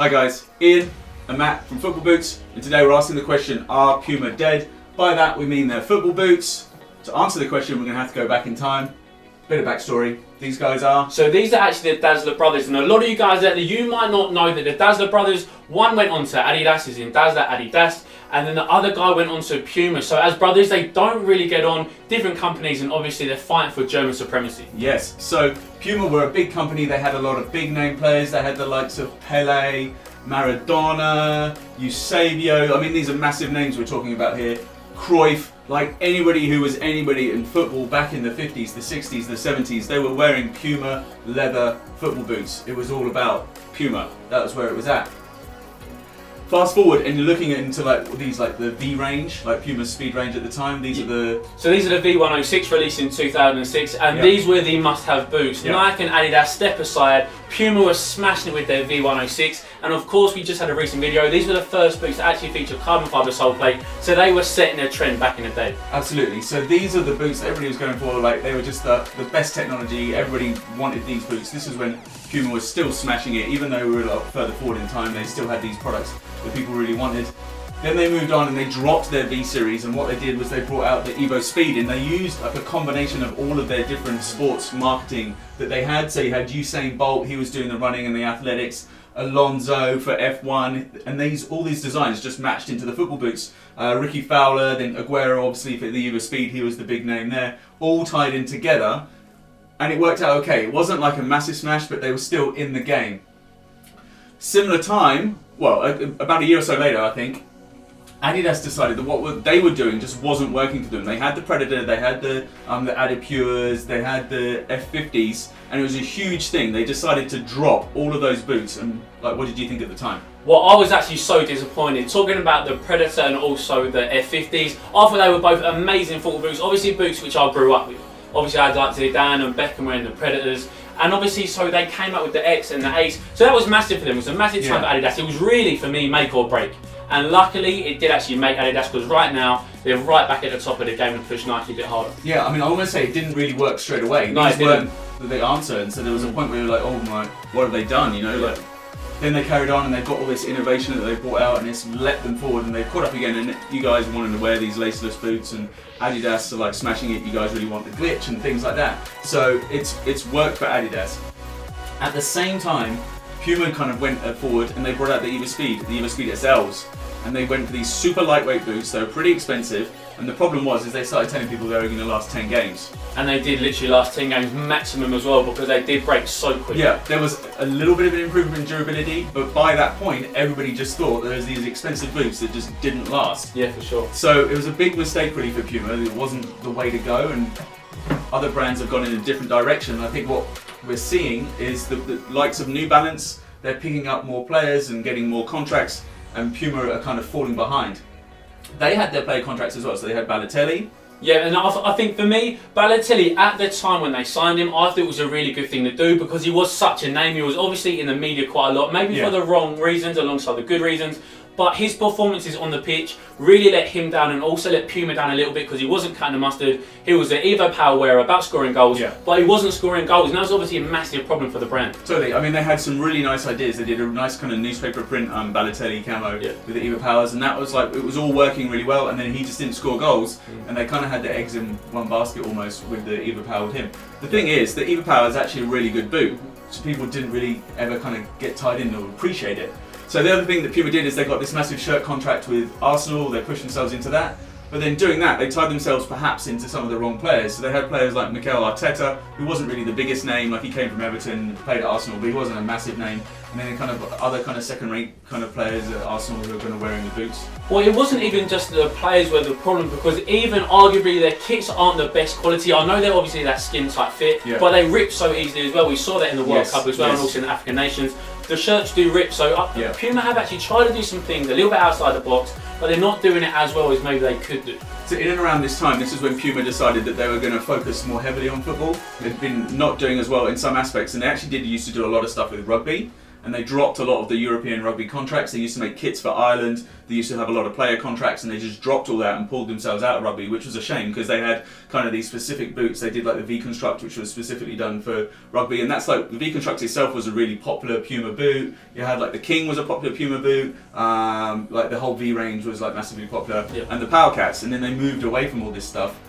Hi guys, Ian and Matt from Football Boots, and today we're asking the question, are Puma dead? By that we mean they're football boots. To answer the question we're going to have to go back in time. Bit of backstory, these guys are... So these are actually the Dazzler brothers, and a lot of you guys out there, you might not know that the Dazzler brothers, one went on to Adidas, is in Dazzler, Adidas, and then the other guy went on to Puma. So as brothers, they don't really get on, different companies, and obviously they're fighting for German supremacy. Yes, so Puma were a big company, they had a lot of big name players, they had the likes of Pele, Maradona, Eusebio, I mean these are massive names we're talking about here, Cruyff, like anybody who was anybody in football back in the 50s, the 60s, the 70s, they were wearing Puma leather football boots. It was all about Puma, that was where it was at. Fast forward and you're looking into like these, like the V range, like Puma's speed range at the time. These are the... So these are the V106 released in 2006, and these were the must-have boots. Nike and Adidas step aside. Puma was smashing it with their V106, and of course we just had a recent video. These were the first boots to actually feature carbon fibre sole plate, so they were setting a trend back in the day. Absolutely. So these are the boots that everybody was going for. Like they were just the best technology. Everybody wanted these boots. This is when Puma was still smashing it, even though we were a lot further forward in time. They still had these products that people really wanted. Then they moved on and they dropped their V series, and what they did was they brought out the Evo Speed, and they used like a combination of all of their different sports marketing that they had. So you had Usain Bolt, he was doing the running and the athletics, Alonso for F1, and all these designs just matched into the football boots. Ricky Fowler, then Aguero obviously for the Evo Speed, he was the big name there, all tied in together, and it worked out okay. It wasn't like a massive smash, but they were still in the game. Similar time, well, about a year or so later, I think, Adidas decided that what they were doing just wasn't working for them. They had the Predator, they had the Adipures, they had the F50s, and it was a huge thing. They decided to drop all of those boots. And like, what did you think at the time? Well, I was actually so disappointed. Talking about the Predator and also the F50s, I thought they were both amazing football boots. Obviously boots which I grew up with. Obviously I had like Zidane and Beckham wearing the Predators. And obviously, so they came up with the X and the Ace. So that was massive for them. It was a massive time for Adidas. It was really, for me, make or break. And luckily, it did actually make Adidas, because right now, they're right back at the top of the game and push Nike a bit harder. Yeah, I mean, I want to say it didn't really work straight away. No, These weren't the answer, and so there was a point where you were like, oh my, what have they done, you know? Like, then they carried on and they've got all this innovation that they brought out, and it's let them forward, and they've caught up again, and you guys wanted to wear these laceless boots, and Adidas are like smashing it, you guys really want the glitch and things like that. So it's worked for Adidas. At the same time, Puma kind of went forward and they brought out the Evo Speed SLs, and they went for these super lightweight boots. They were pretty expensive, and the problem was they started telling people they were going to last 10 games. And they did literally last 10 games maximum as well, because they did break so quickly. Yeah, there was a little bit of an improvement in durability, but by that point everybody just thought there was these expensive boots that just didn't last. Yeah, for sure. So it was a big mistake really for Puma. It wasn't the way to go, and other brands have gone in a different direction. I think what we're seeing is the likes of New Balance, they're picking up more players and getting more contracts, and Puma are kind of falling behind. They had their player contracts as well, so they had Balotelli. Yeah, and I think for me, Balotelli, at the time when they signed him, I thought it was a really good thing to do, because he was such a name. He was obviously in the media quite a lot, maybe for the wrong reasons alongside the good reasons. But his performances on the pitch really let him down, and also let Puma down a little bit, because he wasn't cutting the mustard. He was an Evo Power wearer about scoring goals, but he wasn't scoring goals, and that was obviously a massive problem for the brand. Totally. I mean, they had some really nice ideas. They did a nice kind of newspaper print Balotelli camo with the Evo Powers, and that was like, it was all working really well, and then he just didn't score goals, and they kind of had their eggs in one basket almost with the Evo Power with him. The thing is, the Evo Power is actually a really good boot, so people didn't really ever kind of get tied in or appreciate it. So the other thing that Puma did is they got this massive shirt contract with Arsenal, they pushed themselves into that, but then doing that they tied themselves perhaps into some of the wrong players. So they had players like Mikel Arteta, who wasn't really the biggest name, like he came from Everton, played at Arsenal, but he wasn't a massive name, and then kind of other kind of second-rate kind of players at Arsenal who were going to wearing the boots. Well, it wasn't even just the players were the problem, because even arguably their kits aren't the best quality. I know they're obviously that skin tight fit, but they rip so easily as well. We saw that in the World Cup as well, and also in the African nations. The shirts do rip, so Puma have actually tried to do some things a little bit outside the box, but they're not doing it as well as maybe they could do. So in and around this time, this is when Puma decided that they were going to focus more heavily on football. They'd been not doing as well in some aspects, and they actually used to do a lot of stuff with rugby. and they dropped a lot of the European rugby contracts. They used to make kits for Ireland, they used to have a lot of player contracts, and they just dropped all that and pulled themselves out of rugby, which was a shame because they had kind of these specific boots. They did like the V-Construct, which was specifically done for rugby, and that's like, the V-Construct itself was a really popular Puma boot. You had like the King was a popular Puma boot, like the whole V range was like massively popular, and the Power Cats, and then they moved away from all this stuff.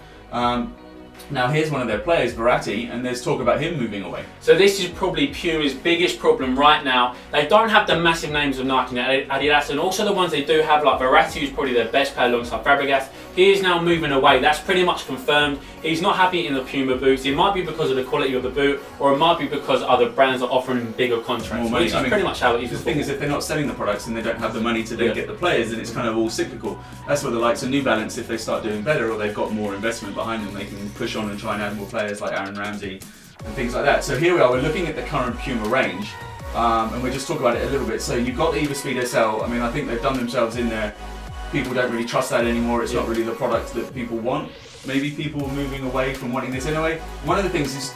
Now here's one of their players, Verratti, and there's talk about him moving away. So this is probably Puma's biggest problem right now. They don't have the massive names of Nike and Adidas, and also the ones they do have, like Verratti, who's probably their best player alongside Fabregas. He is now moving away. That's pretty much confirmed. He's not happy in the Puma boots. It might be because of the quality of the boot, or it might be because other brands are offering bigger contracts, which is pretty much how it is. The thing is, if they're not selling the products and they don't have the money to then get the players, then it's kind of all cyclical. That's where the likes of New Balance, if they start doing better or they've got more investment behind them, they can push on and try and add more players like Aaron Ramsey and things like that. So here we are, we're looking at the current Puma range, and we'll just talk about it a little bit. So you've got the EvoSpeed SL. I mean, I think they've done themselves in there. People don't really trust that anymore. It's not really the product that people want. Maybe people are moving away from wanting this anyway. One of the things is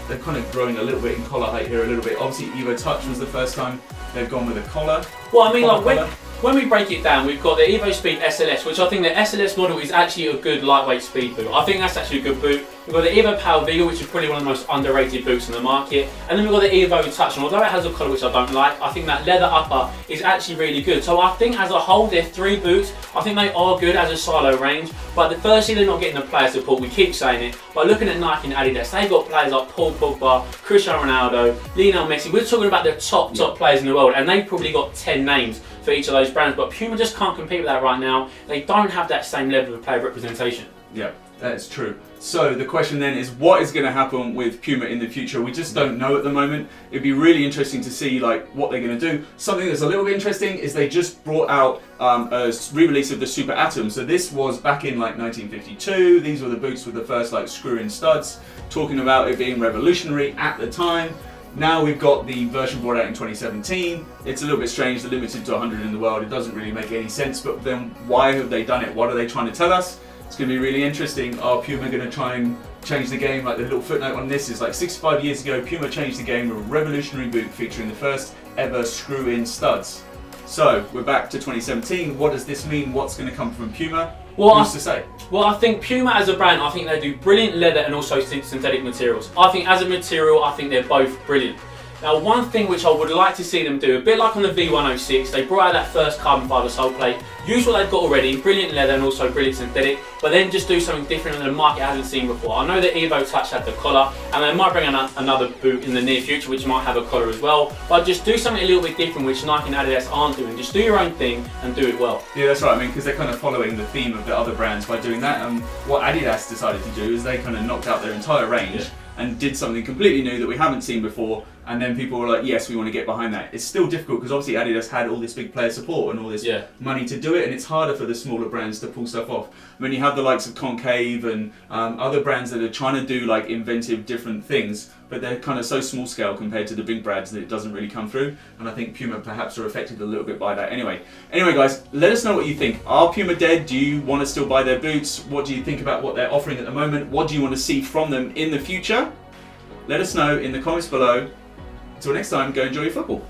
they're kind of growing a little bit in collar height here a little bit. Obviously Evo Touch was the first time they've gone with a collar. Well, I mean, like when we break it down, we've got the EvoSpeed SLS, which I think the SLS model is actually a good lightweight speed boot. I think that's actually a good boot. We've got the Evo Power Vigor, which is probably one of the most underrated boots in the market. And then we've got the Evo Touch, and although it has a collar which I don't like, I think that leather upper is actually really good. So I think as a whole, they're three boots. I think they are good as a silo range, but firstly, they're not getting the player support. We keep saying it. But looking at Nike and Adidas, they've got players like Paul Pogba, Cristiano Ronaldo, Lionel Messi. We're talking about the top players in the world, and they've probably got 10 names for each of those brands, but Puma just can't compete with that right now. They don't have that same level of player representation. Yeah, that's true. So the question then is, what is going to happen with Puma in the future? We just don't know at the moment. It'd be really interesting to see like what they're going to do. Something that's a little bit interesting is they just brought out a re-release of the Super Atom. So this was back in like 1952. These were the boots with the first like screw-in studs, talking about it being revolutionary at the time. Now we've got the version brought out in 2017. It's a little bit strange, they're limited to 100 in the world. It doesn't really make any sense, but then why have they done it? What are they trying to tell us? It's going to be really interesting. Are Puma going to try and change the game? Like the little footnote on this is like 65 years ago, Puma changed the game with a revolutionary boot featuring the first ever screw-in studs. So we're back to 2017. What does this mean? What's going to come from Puma? Who's to say? Well, I think Puma as a brand, I think they do brilliant leather and also synthetic materials. I think as a material, I think they're both brilliant. Now, one thing which I would like to see them do, a bit like on the V106, they brought out that first carbon fibre sole plate, use what they've got already, brilliant leather and also brilliant synthetic, but then just do something different that the market hasn't seen before. I know that Evo Touch had the collar, and they might bring another boot in the near future which might have a collar as well, but just do something a little bit different which Nike and Adidas aren't doing. Just do your own thing and do it well. Yeah, that's right. I mean, because they're kind of following the theme of the other brands by doing that, and what Adidas decided to do is they kind of knocked out their entire range and did something completely new that we haven't seen before, and then people were like, yes, we want to get behind that. It's still difficult because obviously Adidas had all this big player support and all this money to do it, and it's harder for the smaller brands to pull stuff off. I mean, you have the likes of Concave and other brands that are trying to do like inventive different things, but they're kind of so small scale compared to the big brands that it doesn't really come through, and I think Puma perhaps are affected a little bit by that. Anyway guys, let us know what you think. Are Puma dead? Do you want to still buy their boots? What do you think about what they're offering at the moment? What do you want to see from them in the future? Let us know in the comments below. Until next time, go enjoy your football.